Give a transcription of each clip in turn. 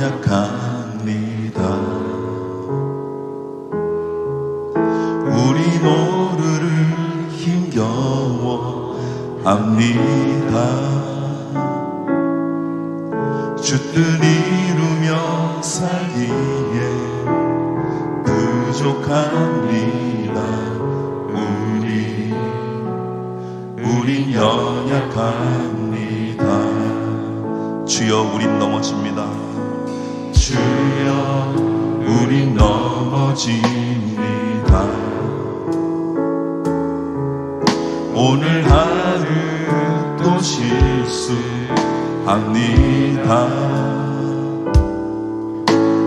연약합니다. 우리 노르를 힘겨워합니다. 주 뜻 이루며 살기에 부족합니다. 우린 연약합니다. 주여, 우린 넘어집니다. 주여, 우린 넘어집니다. 오늘 하루 또 실수합니다.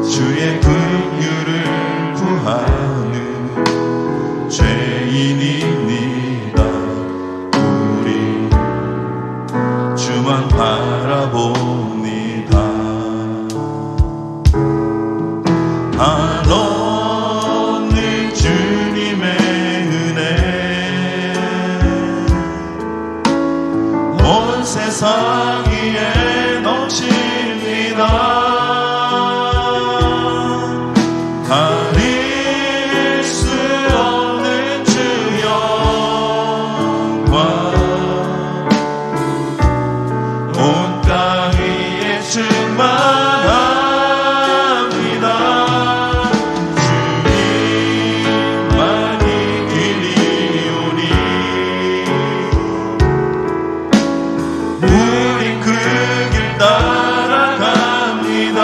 주의 긍휼을 구하는 죄인입니다. 우리 주만 바라봅니다. 한없는 주님의 은혜 온 세상 위에 넘칩니다. 가릴 수 없는 주 영광 온 땅 위에 충만합니다. 주님만이 길이오니 우린 그 길 따라갑니다.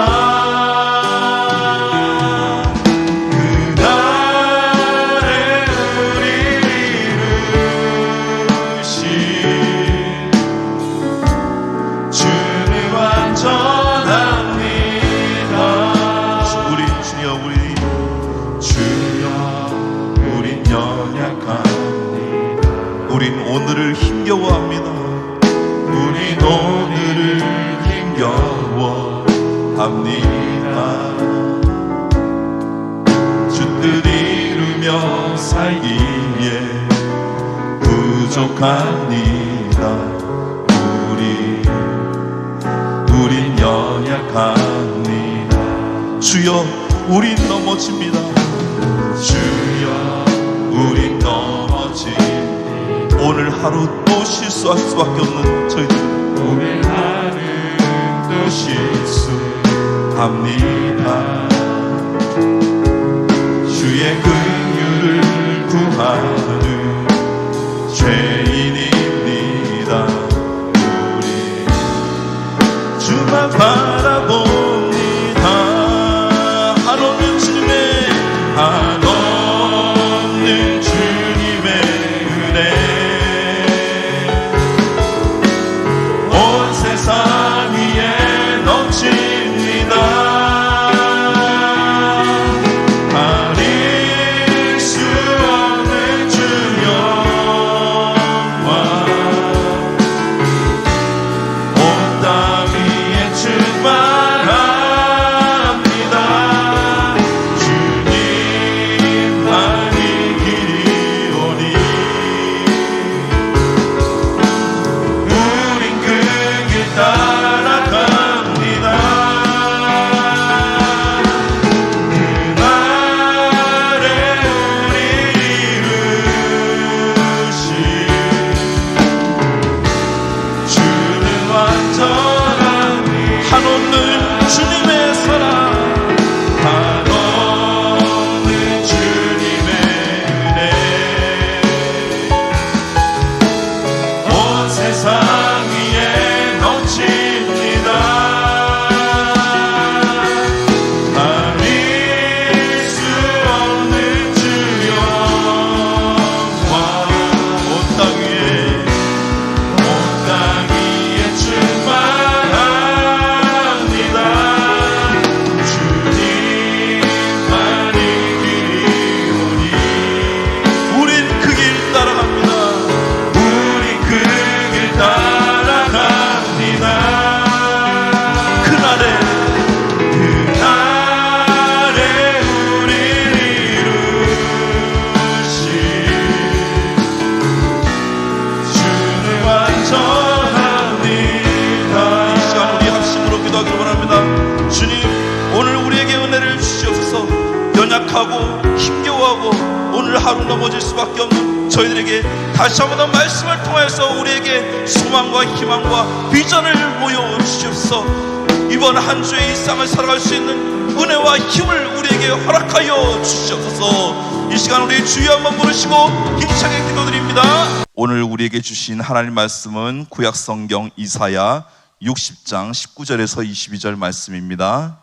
그날에 우리를 이루신 주는 완전합니다. 주여, 우린 연약합니다. 우린 오늘을 힘겨워합니다. 우린 오늘을 힘겨워합니다. 주 뜻 이루며 살기에 부족합니다. 우린 연약합니다. 주여, 우린 넘어집니다. 주여, 우린 넘어집니다. 오늘 하루 또 실수할 수밖에 없는 저희들, 오늘 하루 또 실수합니다. 주의 긍휼을 구하는 죄인입니다. 우리 주만 바라봅니다. 한없는 주님의 은혜 온 세상 위에 넘칩니다. 가릴 수 없는 주 연약하고 힘겨워하고 오늘 하루 넘어질 수밖에 없는 저희들에게 다시 한번 더 말씀을 통해서 우리에게 소망과 희망과 비전을 보여주시옵소서. 이번 한 주의 일상을 살아갈 수 있는 은혜와 힘을 우리에게 허락하여 주시옵소서. 이 시간 우리 주여 한번 부르시고 힘차게 기도드립니다. 오늘 우리에게 주신 하나님 말씀은 구약성경 이사야 60장 19절에서 22절 말씀입니다.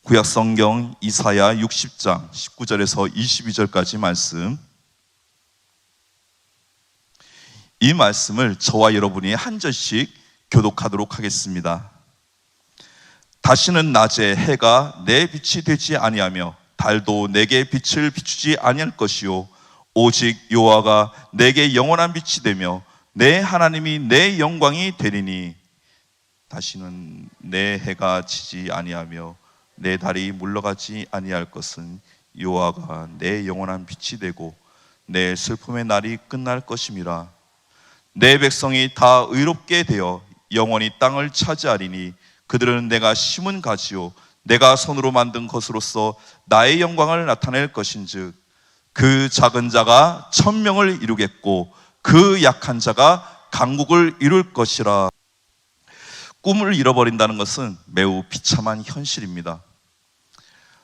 구약성경 이사야 60장 19절에서 22절까지 말씀. 이 말씀을 저와 여러분이 한 절씩 교독하도록 하겠습니다. 다시는 낮에 해가 내 빛이 되지 아니하며 달도 내게 빛을 비추지 아니할 것이요 오직 여호와가 내게 영원한 빛이 되며 내 하나님이 내 영광이 되리니 다시는 내 해가 지지 아니하며 내 달이 물러가지 아니할 것은 여호와가 내 영원한 빛이 되고 내 슬픔의 날이 끝날 것임이라. 내 백성이 다 의롭게 되어 영원히 땅을 차지하리니 그들은 내가 심은 가지요 내가 손으로 만든 것으로서 나의 영광을 나타낼 것인즉 그 작은 자가 천명을 이루겠고 그 약한 자가 강국을 이룰 것이라. 꿈을 잃어버린다는 것은 매우 비참한 현실입니다.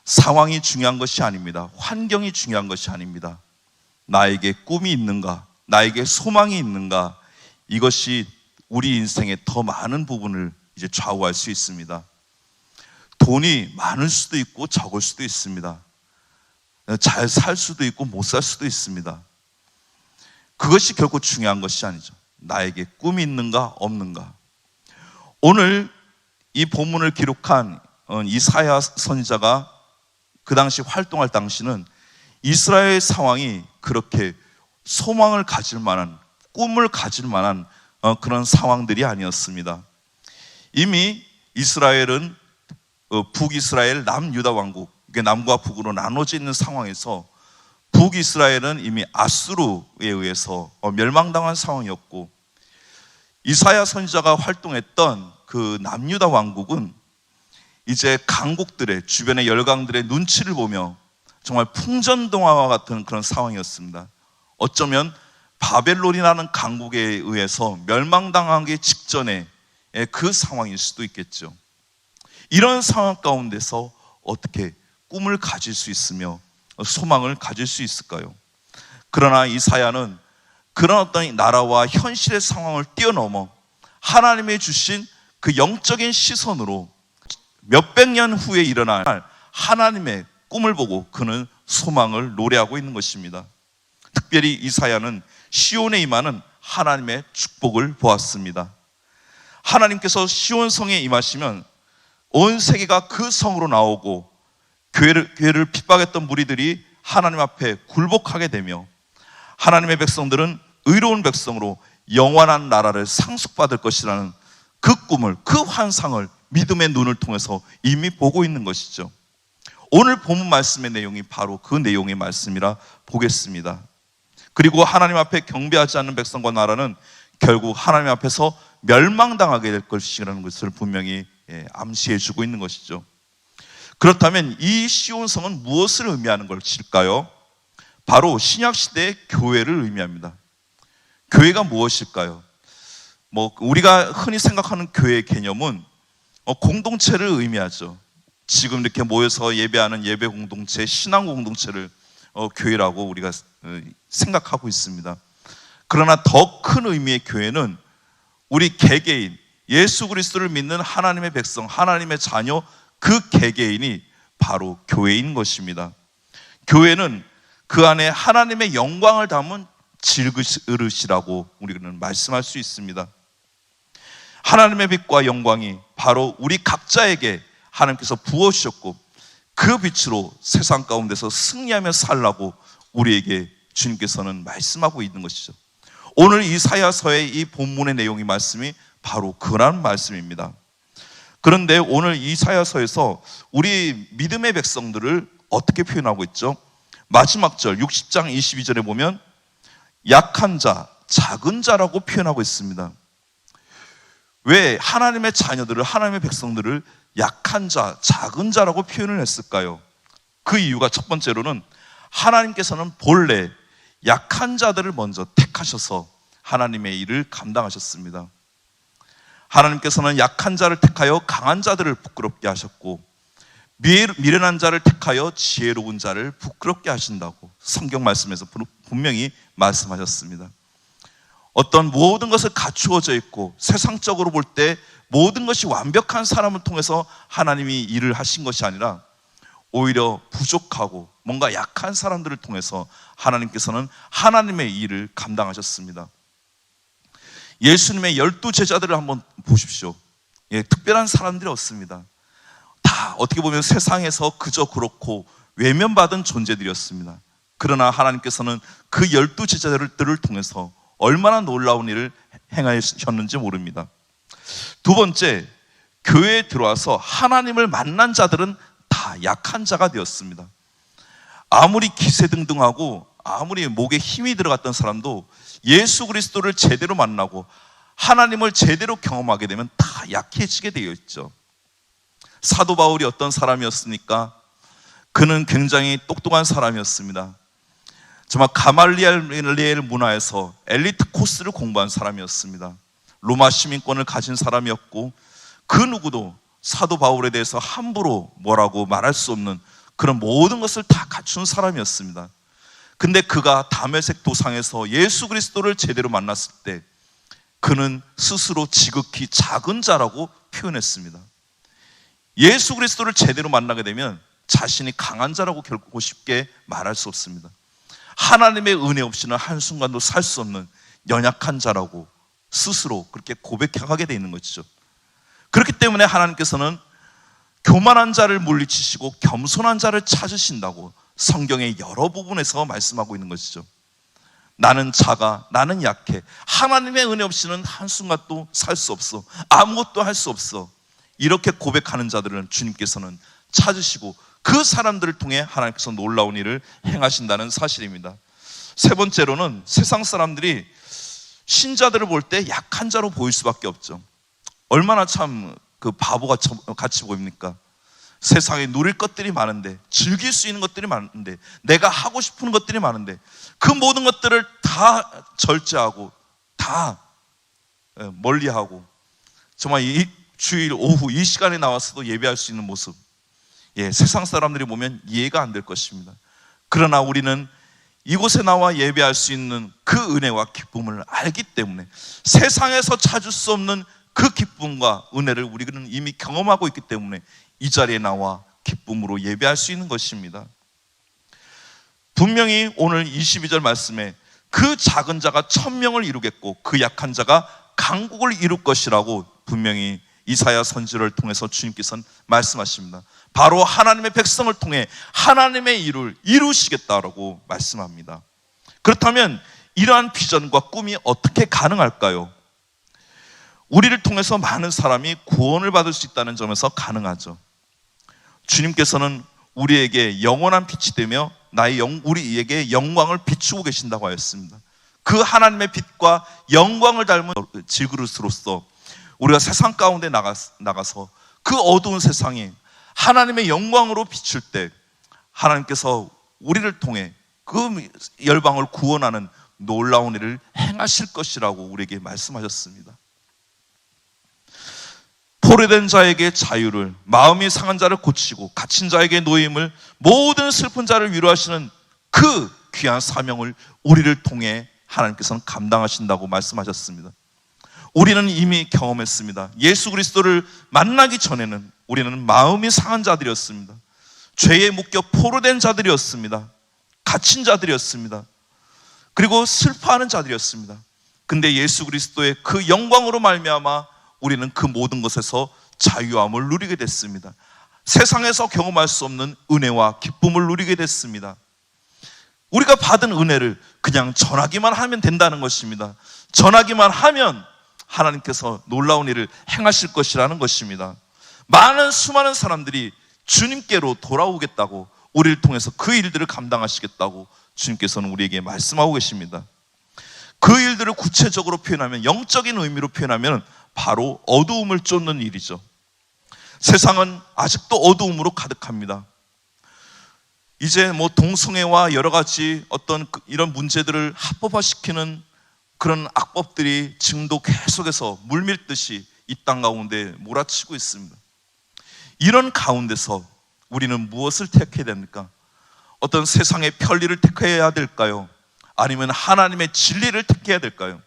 상황이 중요한 것이 아닙니다. 환경이 중요한 것이 아닙니다. 나에게 꿈이 있는가, 나에게 소망이 있는가, 이것이 우리 인생의 더 많은 부분을 이제 좌우할 수 있습니다. 돈이 많을 수도 있고 적을 수도 있습니다. 잘 살 수도 있고 못 살 수도 있습니다. 그것이 결코 중요한 것이 아니죠. 나에게 꿈이 있는가 없는가. 오늘 이 본문을 기록한 이사야 선지자가 그 당시 활동할 당시는 이스라엘 상황이 그렇게 소망을 가질 만한, 꿈을 가질 만한 그런 상황들이 아니었습니다. 이미 이스라엘은 북이스라엘, 남유다 왕국, 남과 북으로 나눠져 있는 상황에서 북이스라엘은 이미 아수르에 의해서 멸망당한 상황이었고, 이사야 선지자가 활동했던 그 남유다 왕국은 이제 강국들의, 주변의 열강들의 눈치를 보며 정말 풍전등화와 같은 그런 상황이었습니다. 어쩌면 바벨론이라는 강국에 의해서 멸망당하기 직전에 그 상황일 수도 있겠죠. 이런 상황 가운데서 어떻게 꿈을 가질 수 있으며 소망을 가질 수 있을까요? 그러나 이사야는 그런 어떤 나라와 현실의 상황을 뛰어넘어 하나님의 주신 그 영적인 시선으로 몇백 년 후에 일어날 하나님의 꿈을 보고 그는 소망을 노래하고 있는 것입니다. 특별히 이사야는 시온에 임하는 하나님의 축복을 보았습니다. 하나님께서 시온성에 임하시면 온 세계가 그 성으로 나오고 교회를 핍박했던 무리들이 하나님 앞에 굴복하게 되며 하나님의 백성들은 의로운 백성으로 영원한 나라를 상속받을 것이라는 그 꿈을, 그 환상을 믿음의 눈을 통해서 이미 보고 있는 것이죠. 오늘 본문 말씀의 내용이 바로 그 내용의 말씀이라 보겠습니다. 그리고 하나님 앞에 경배하지 않는 백성과 나라는 결국 하나님 앞에서 멸망당하게 될 것이라는 것을 분명히 암시해 주고 있는 것이죠. 그렇다면 이 시온성은 무엇을 의미하는 것일까요? 바로 신약시대의 교회를 의미합니다. 교회가 무엇일까요? 우리가 흔히 생각하는 교회의 개념은 공동체를 의미하죠. 지금 이렇게 모여서 예배하는 예배 공동체, 신앙 공동체를 교회라고 우리가 생각하고 있습니다. 그러나 더 큰 의미의 교회는 우리 개개인, 예수 그리스도를 믿는 하나님의 백성, 하나님의 자녀, 그 개개인이 바로 교회인 것입니다. 교회는 그 안에 하나님의 영광을 담은 질그릇이라고 우리는 말씀할 수 있습니다. 하나님의 빛과 영광이 바로 우리 각자에게 하나님께서 부어주셨고 그 빛으로 세상 가운데서 승리하며 살라고 우리에게 주님께서는 말씀하고 있는 것이죠. 오늘 이사야서의 이 본문의 내용이 말씀이 바로 그런 말씀입니다. 그런데 오늘 이사야서에서 우리 믿음의 백성들을 어떻게 표현하고 있죠? 마지막 절 60장 22절에 보면 약한 자, 작은 자라고 표현하고 있습니다. 왜 하나님의 자녀들을, 하나님의 백성들을 약한 자, 작은 자라고 표현을 했을까요? 그 이유가 첫 번째로는 하나님께서는 본래 약한 자들을 먼저 택하셔서 하나님의 일을 감당하셨습니다. 하나님께서는 약한 자를 택하여 강한 자들을 부끄럽게 하셨고, 미련한 자를 택하여 지혜로운 자를 부끄럽게 하신다고 성경 말씀에서 분명히 말씀하셨습니다. 어떤 모든 것을 갖추어져 있고 세상적으로 볼 때 모든 것이 완벽한 사람을 통해서 하나님이 일을 하신 것이 아니라 오히려 부족하고 뭔가 약한 사람들을 통해서 하나님께서는 하나님의 일을 감당하셨습니다. 예수님의 12제자들을 한번 보십시오. 특별한 사람들이 없습니다. 다 어떻게 보면 세상에서 그저 그렇고 외면받은 존재들이었습니다. 그러나 하나님께서는 그 12제자들을 통해서 얼마나 놀라운 일을 행하셨는지 모릅니다. 두 번째, 교회에 들어와서 하나님을 만난 자들은 다 약한 자가 되었습니다. 아무리 기세등등하고 아무리 목에 힘이 들어갔던 사람도 예수 그리스도를 제대로 만나고 하나님을 제대로 경험하게 되면 다 약해지게 되어 있죠. 사도 바울이 어떤 사람이었습니까? 그는 굉장히 똑똑한 사람이었습니다. 정말 가말리엘 문화에서 엘리트 코스를 공부한 사람이었습니다. 로마 시민권을 가진 사람이었고, 그 누구도 사도 바울에 대해서 함부로 뭐라고 말할 수 없는 그런 모든 것을 다 갖춘 사람이었습니다. 근데 그가 다메섹 도상에서 예수 그리스도를 제대로 만났을 때 그는 스스로 지극히 작은 자라고 표현했습니다. 예수 그리스도를 제대로 만나게 되면 자신이 강한 자라고 결코 쉽게 말할 수 없습니다. 하나님의 은혜 없이는 한순간도 살 수 없는 연약한 자라고 스스로 그렇게 고백하게 되어 있는 것이죠. 그렇기 때문에 하나님께서는 교만한 자를 물리치시고 겸손한 자를 찾으신다고 성경의 여러 부분에서 말씀하고 있는 것이죠. 나는 작아, 나는 약해, 하나님의 은혜 없이는 한순간도 살 수 없어, 아무것도 할 수 없어, 이렇게 고백하는 자들은 주님께서는 찾으시고 그 사람들을 통해 하나님께서 놀라운 일을 행하신다는 사실입니다. 세 번째로는 세상 사람들이 신자들을 볼 때 약한 자로 보일 수밖에 없죠. 얼마나 참 그 바보같이 보입니까? 세상에 누릴 것들이 많은데, 즐길 수 있는 것들이 많은데, 내가 하고 싶은 것들이 많은데 그 모든 것들을 다 절제하고 다 멀리하고 정말 이 주일 오후 이 시간에 나와서도 예배할 수 있는 모습, 세상 사람들이 보면 이해가 안 될 것입니다. 그러나 우리는 이곳에 나와 예배할 수 있는 그 은혜와 기쁨을 알기 때문에 세상에서 찾을 수 없는 그 기쁨과 은혜를 우리는 이미 경험하고 있기 때문에 이 자리에 나와 기쁨으로 예배할 수 있는 것입니다. 분명히 오늘 22절 말씀에 그 작은 자가 1000명을 이루겠고 그 약한 자가 강국을 이룰 것이라고 분명히 이사야 선지를 통해서 주님께서는 말씀하십니다. 바로 하나님의 백성을 통해 하나님의 일을 이루시겠다라고 말씀합니다. 그렇다면 이러한 비전과 꿈이 어떻게 가능할까요? 우리를 통해서 많은 사람이 구원을 받을 수 있다는 점에서 가능하죠. 주님께서는 우리에게 영원한 빛이 되며 우리에게 영광을 비추고 계신다고 하였습니다. 그 하나님의 빛과 영광을 닮은 질그릇으로서 우리가 세상 가운데 나가서 그 어두운 세상에 하나님의 영광으로 비출 때 하나님께서 우리를 통해 그 열방을 구원하는 놀라운 일을 행하실 것이라고 우리에게 말씀하셨습니다. 포로된 자에게 자유를, 마음이 상한 자를 고치고 갇힌 자에게 노임을, 모든 슬픈 자를 위로하시는 그 귀한 사명을 우리를 통해 하나님께서는 감당하신다고 말씀하셨습니다. 우리는 이미 경험했습니다. 예수 그리스도를 만나기 전에는 우리는 마음이 상한 자들이었습니다. 죄에 묶여 포로된 자들이었습니다. 갇힌 자들이었습니다. 그리고 슬퍼하는 자들이었습니다. 근데 예수 그리스도의 그 영광으로 말미암아 우리는 그 모든 것에서 자유함을 누리게 됐습니다. 세상에서 경험할 수 없는 은혜와 기쁨을 누리게 됐습니다. 우리가 받은 은혜를 그냥 전하기만 하면 된다는 것입니다. 전하기만 하면 하나님께서 놀라운 일을 행하실 것이라는 것입니다. 수많은 사람들이 주님께로 돌아오겠다고, 우리를 통해서 그 일들을 감당하시겠다고 주님께서는 우리에게 말씀하고 계십니다. 그 일들을 구체적으로 표현하면, 영적인 의미로 표현하면 바로 어두움을 쫓는 일이죠. 세상은 아직도 어두움으로 가득합니다. 이제 뭐 동성애와 여러 가지 어떤 이런 문제들을 합법화시키는 그런 악법들이 지금도 계속해서 물밀듯이 이 땅 가운데 몰아치고 있습니다. 이런 가운데서 우리는 무엇을 택해야 됩니까? 어떤 세상의 편리를 택해야 될까요? 아니면 하나님의 진리를 택해야 될까요?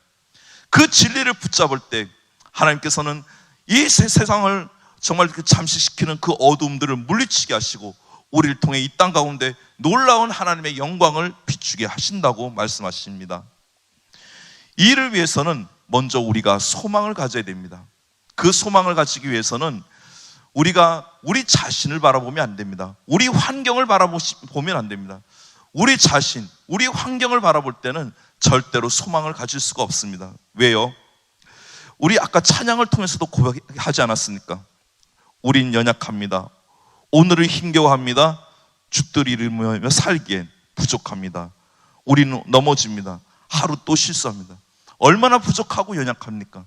그 진리를 붙잡을 때 하나님께서는 이 세상을 정말 잠시시키는 그 어두움들을 물리치게 하시고 우리를 통해 이 땅 가운데 놀라운 하나님의 영광을 비추게 하신다고 말씀하십니다. 이를 위해서는 먼저 우리가 소망을 가져야 됩니다. 그 소망을 가지기 위해서는 우리가 우리 자신을 바라보면 안 됩니다. 우리 환경을 바라보면 안 됩니다. 우리 자신, 우리 환경을 바라볼 때는 절대로 소망을 가질 수가 없습니다. 왜요? 우리 아까 찬양을 통해서도 고백하지 않았습니까? 우린 연약합니다. 오늘을 힘겨워합니다. 주들이 이르며 살기엔 부족합니다. 우리는 넘어집니다. 하루 또 실수합니다. 얼마나 부족하고 연약합니까?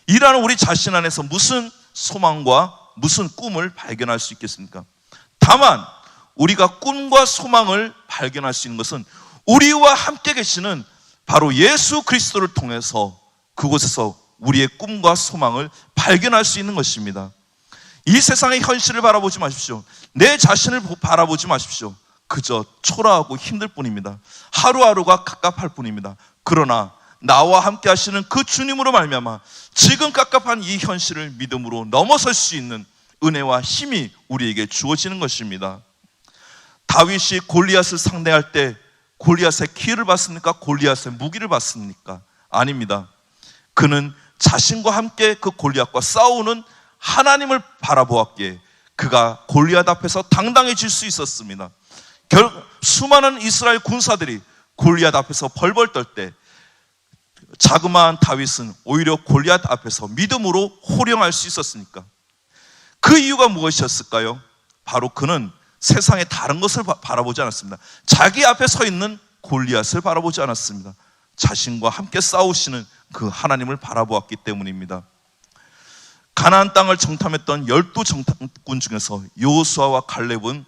이라는 우리 자신 안에서 무슨 소망과 무슨 꿈을 발견할 수 있겠습니까? 다만 우리가 꿈과 소망을 발견할 수 있는 것은 우리와 함께 계시는 바로 예수 그리스도를 통해서 그곳에서 우리의 꿈과 소망을 발견할 수 있는 것입니다. 이 세상의 현실을 바라보지 마십시오. 내 자신을 바라보지 마십시오. 그저 초라하고 힘들 뿐입니다. 하루하루가 갑갑할 뿐입니다. 그러나 나와 함께 하시는 그 주님으로 말미암아 지금 갑갑한 이 현실을 믿음으로 넘어설 수 있는 은혜와 힘이 우리에게 주어지는 것입니다. 다윗이 골리앗을 상대할 때 골리앗의 키를 봤습니까? 골리앗의 무기를 봤습니까? 아닙니다. 그는 자신과 함께 그 골리앗과 싸우는 하나님을 바라보았기에 그가 골리앗 앞에서 당당해질 수 있었습니다. 수많은 이스라엘 군사들이 골리앗 앞에서 벌벌 떨 때 자그마한 다윗은 오히려 골리앗 앞에서 믿음으로 호령할 수 있었으니까. 그 이유가 무엇이었을까요? 바로 그는 세상의 다른 것을 바라보지 않았습니다. 자기 앞에 서 있는 골리앗을 바라보지 않았습니다. 자신과 함께 싸우시는 그 하나님을 바라보았기 때문입니다. 가나안 땅을 정탐했던 12정탐꾼 중에서 여호수아와 갈렙은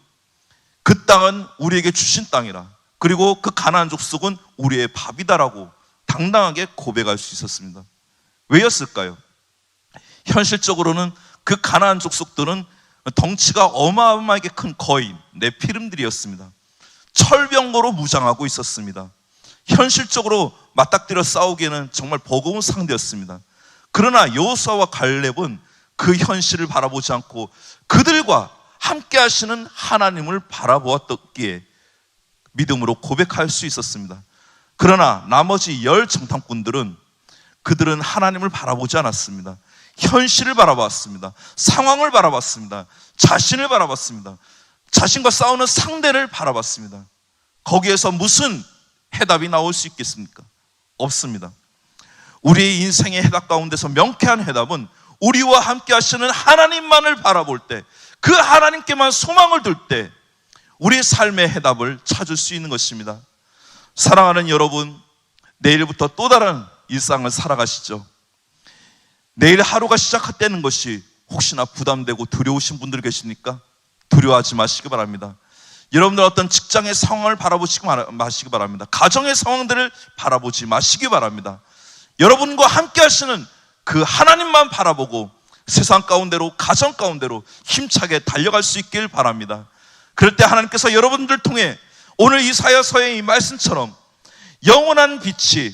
그 땅은 우리에게 주신 땅이라, 그리고 그 가나안 족속은 우리의 밥이다라고 당당하게 고백할 수 있었습니다. 왜였을까요? 현실적으로는 그 가나안 족속들은 덩치가 어마어마하게 큰 거인, 네피림들이었습니다. 철병거로 무장하고 있었습니다. 현실적으로 맞닥뜨려 싸우기에는 정말 버거운 상대였습니다. 그러나 여호수아와 갈렙은 그 현실을 바라보지 않고 그들과 함께 하시는 하나님을 바라보았기에 믿음으로 고백할 수 있었습니다. 그러나 나머지 10정탐꾼들은 그들은 하나님을 바라보지 않았습니다. 현실을 바라봤습니다. 상황을 바라봤습니다. 자신을 바라봤습니다. 자신과 싸우는 상대를 바라봤습니다. 거기에서 무슨 해답이 나올 수 있겠습니까? 없습니다. 우리의 인생의 해답 가운데서 명쾌한 해답은 우리와 함께 하시는 하나님만을 바라볼 때, 그 하나님께만 소망을 둘 때 우리의 삶의 해답을 찾을 수 있는 것입니다. 사랑하는 여러분, 내일부터 또 다른 일상을 살아가시죠. 내일 하루가 시작되는 것이 혹시나 부담되고 두려우신 분들 계십니까? 두려워하지 마시기 바랍니다. 여러분들 어떤 직장의 상황을 바라보시기 마시기 바랍니다. 가정의 상황들을 바라보지 마시기 바랍니다. 여러분과 함께 하시는 그 하나님만 바라보고 세상 가운데로, 가정 가운데로 힘차게 달려갈 수 있길 바랍니다. 그럴 때 하나님께서 여러분들 통해 오늘 이사야서의 이 말씀처럼 영원한 빛이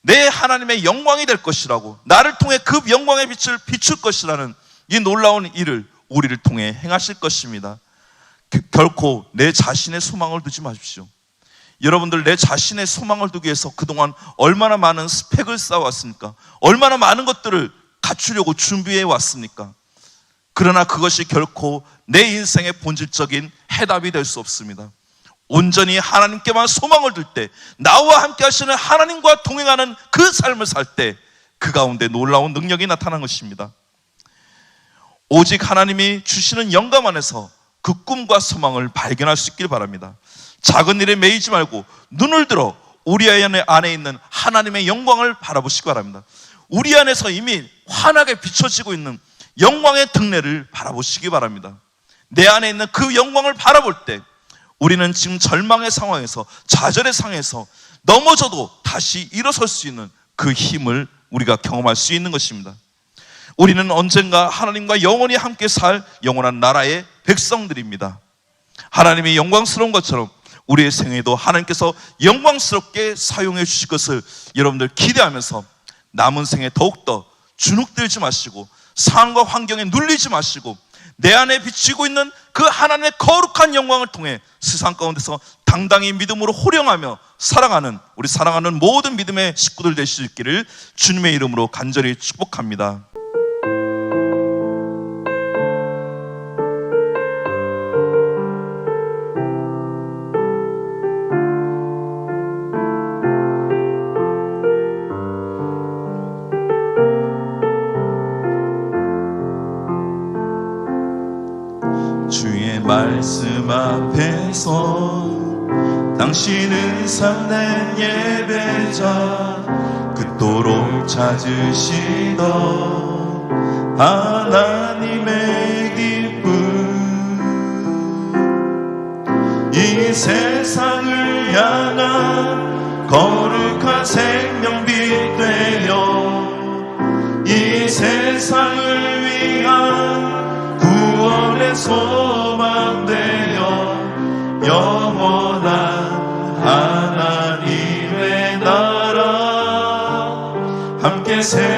내 하나님의 영광이 될 것이라고, 나를 통해 그 영광의 빛을 비출 것이라는 이 놀라운 일을 우리를 통해 행하실 것입니다. 결코 내 자신의 소망을 두지 마십시오. 여러분들, 내 자신의 소망을 두기 위해서 그동안 얼마나 많은 스펙을 쌓아왔습니까? 얼마나 많은 것들을 갖추려고 준비해 왔습니까? 그러나 그것이 결코 내 인생의 본질적인 해답이 될 수 없습니다. 온전히 하나님께만 소망을 둘 때, 나와 함께 하시는 하나님과 동행하는 그 삶을 살 때 그 가운데 놀라운 능력이 나타나는 것입니다. 오직 하나님이 주시는 영감 안에서 그 꿈과 소망을 발견할 수 있길 바랍니다. 작은 일에 매이지 말고 눈을 들어 우리 안에 있는 하나님의 영광을 바라보시기 바랍니다. 우리 안에서 이미 환하게 비춰지고 있는 영광의 등례를 바라보시기 바랍니다. 내 안에 있는 그 영광을 바라볼 때 우리는 지금 절망의 상황에서, 좌절의 상황에서 넘어져도 다시 일어설 수 있는 그 힘을 우리가 경험할 수 있는 것입니다. 우리는 언젠가 하나님과 영원히 함께 살 영원한 나라의 백성들입니다. 하나님이 영광스러운 것처럼 우리의 생애도 하나님께서 영광스럽게 사용해 주실 것을 여러분들 기대하면서 남은 생에 더욱더 주눅들지 마시고 상황과 환경에 눌리지 마시고 내 안에 비치고 있는 그 하나님의 거룩한 영광을 통해 세상 가운데서 당당히 믿음으로 호령하며 살아가는 우리 사랑하는 모든 믿음의 식구들 되실 수 있기를 주님의 이름으로 간절히 축복합니다. 주의 말씀 앞에서 당신은 참된 예배자, 그토록 찾으시던 하나님의 기쁨, 이 세상을 향한 거룩한 생명빛 되어 이 세상을 위한 구원의 소망 되어 영원한 하나님의 나라 함께 세워가리.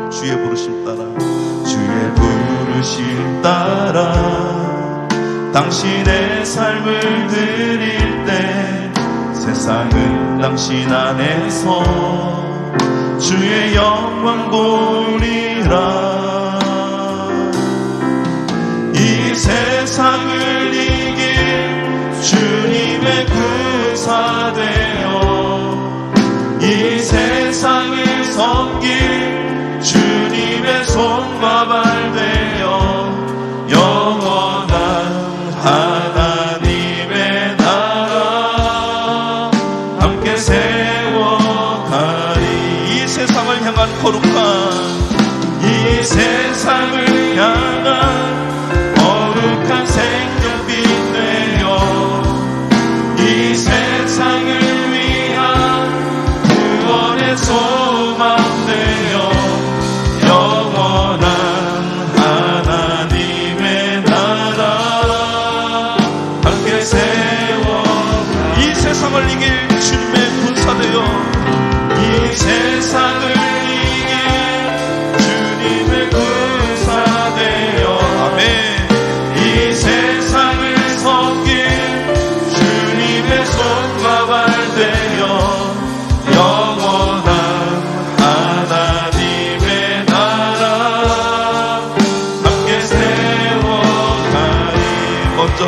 주의 부르심 따라, 주의 부르심 따라 당신의 삶을 드릴 때 세상은 당신 안에서 주의 영광 보리라. 이 세상을 이길 주님의 구사 되어 이 세상을 섬길 주님의 손과 발 되어 영원한 하나님의 나라 함께 세워가리. 이 세상을 향한 거룩한